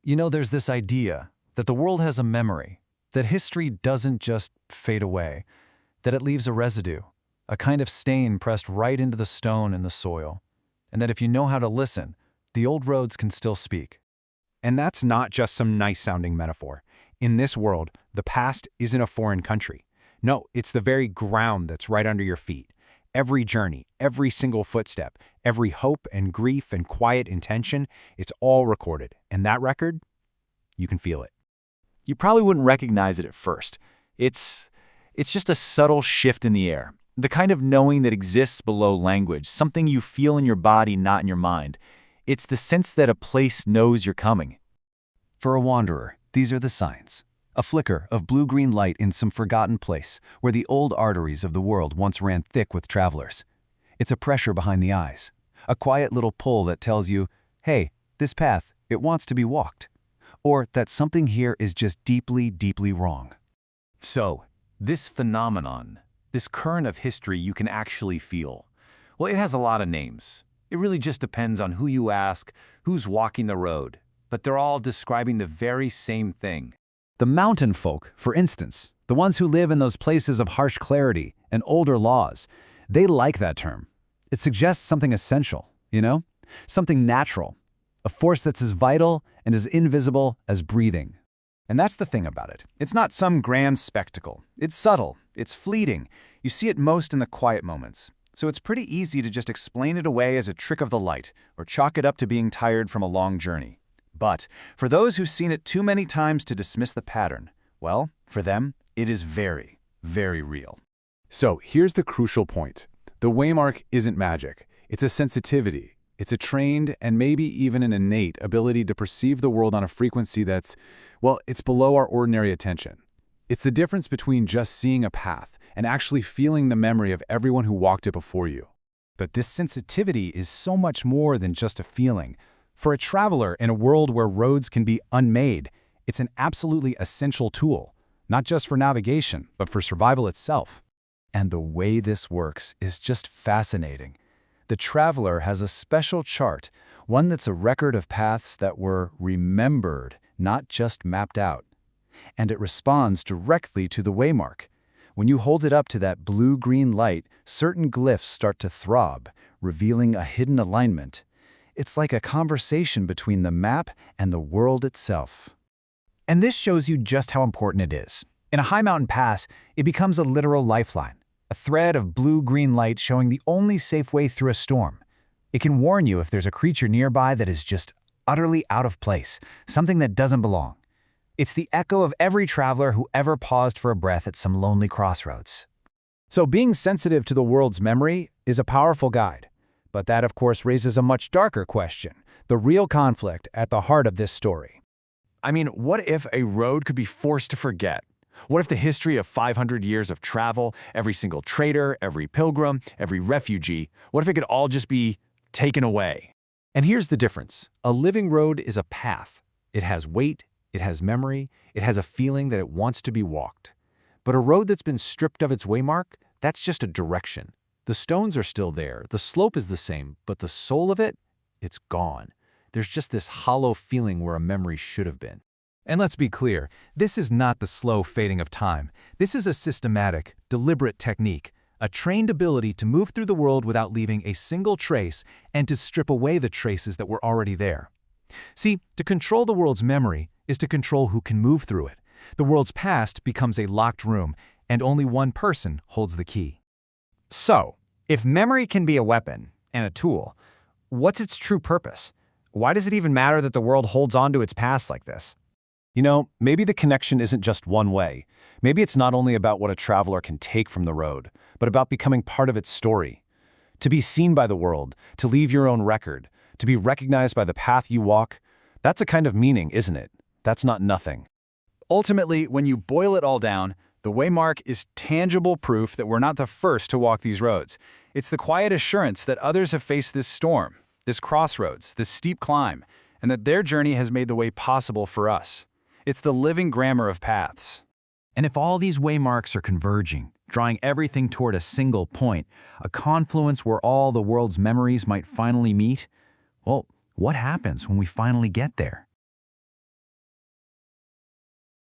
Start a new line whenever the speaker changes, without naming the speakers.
There's this idea that the world has a memory, that history doesn't just fade away, that it leaves a residue, a kind of stain pressed right into the stone and the soil, and that if you know how to listen, the old roads can still speak.
And that's not just some nice-sounding metaphor. In this world, the past isn't a foreign country. No, it's the very ground that's right under your feet. Every journey, every single footstep, every hope and grief and quiet intention, it's all recorded. And that record, you can feel it.
You probably wouldn't recognize it at first. It's just a subtle shift in the air, the kind of knowing that exists below language, something you feel in your body, not in your mind. It's the sense that a place knows you're coming.
For a wanderer, these are the signs. A flicker of blue-green light in some forgotten place where the old arteries of the world once ran thick with travelers. It's a pressure behind the eyes, a quiet little pull that tells you, hey, this path, it wants to be walked. Or that something here is just deeply, deeply wrong.
So, this phenomenon, this current of history you can actually feel, well, it has a lot of names. It really just depends on who you ask, who's walking the road. But they're all describing the very same thing.
The mountain folk, for instance, the ones who live in those places of harsh clarity and older laws, they like that term. It suggests something essential, something natural, a force that's as vital and as invisible as breathing. And that's the thing about it. It's not some grand spectacle. It's subtle. It's fleeting. You see it most in the quiet moments. So it's pretty easy to just explain it away as a trick of the light or chalk it up to being tired from a long journey. But for those who've seen it too many times to dismiss the pattern, well, for them, it is very, very real.
So here's the crucial point. The Waymark isn't magic. It's a sensitivity. It's a trained and maybe even an innate ability to perceive the world on a frequency that's, it's below our ordinary attention. It's the difference between just seeing a path and actually feeling the memory of everyone who walked it before you.
But this sensitivity is so much more than just a feeling. For a traveler in a world where roads can be unmade, it's an absolutely essential tool, not just for navigation, but for survival itself. And the way this works is just fascinating. The traveler has a special chart, one that's a record of paths that were remembered, not just mapped out. And it responds directly to the Waymark. When you hold it up to that blue-green light, certain glyphs start to throb, revealing a hidden alignment. It's like a conversation between the map and the world itself. And this shows you just how important it is. In a high mountain pass, it becomes a literal lifeline, a thread of blue-green light showing the only safe way through a storm. It can warn you if there's a creature nearby that is just utterly out of place, something that doesn't belong. It's the echo of every traveler who ever paused for a breath at some lonely crossroads. So being sensitive to the world's memory is a powerful guide. But that, of course, raises a much darker question, the real conflict at the heart of this story.
What if a road could be forced to forget? What if the history of 500 years of travel, every single trader, every pilgrim, every refugee, what if it could all just be taken away?
And here's the difference. A living road is a path. It has weight, it has memory, it has a feeling that it wants to be walked. But a road that's been stripped of its waymark, that's just a direction. The stones are still there, the slope is the same, but the soul of it, it's gone. There's just this hollow feeling where a memory should have been.
And let's be clear, this is not the slow fading of time. This is a systematic, deliberate technique, a trained ability to move through the world without leaving a single trace and to strip away the traces that were already there. See, to control the world's memory is to control who can move through it. The world's past becomes a locked room, and only one person holds the key.
So, if memory can be a weapon and a tool, what's its true purpose? Why does it even matter that the world holds on to its past like this?
Maybe the connection isn't just one way. Maybe it's not only about what a traveler can take from the road, but about becoming part of its story. To be seen by the world, to leave your own record, to be recognized by the path you walk, that's a kind of meaning, isn't it? That's not nothing. Ultimately, when you boil it all down, the Waymark is tangible proof that we're not the first to walk these roads. It's the quiet assurance that others have faced this storm, this crossroads, this steep climb, and that their journey has made the way possible for us. It's the living grammar of paths. And if all these waymarks are converging, drawing everything toward a single point, a confluence where all the world's memories might finally meet, well, what happens when we finally get there?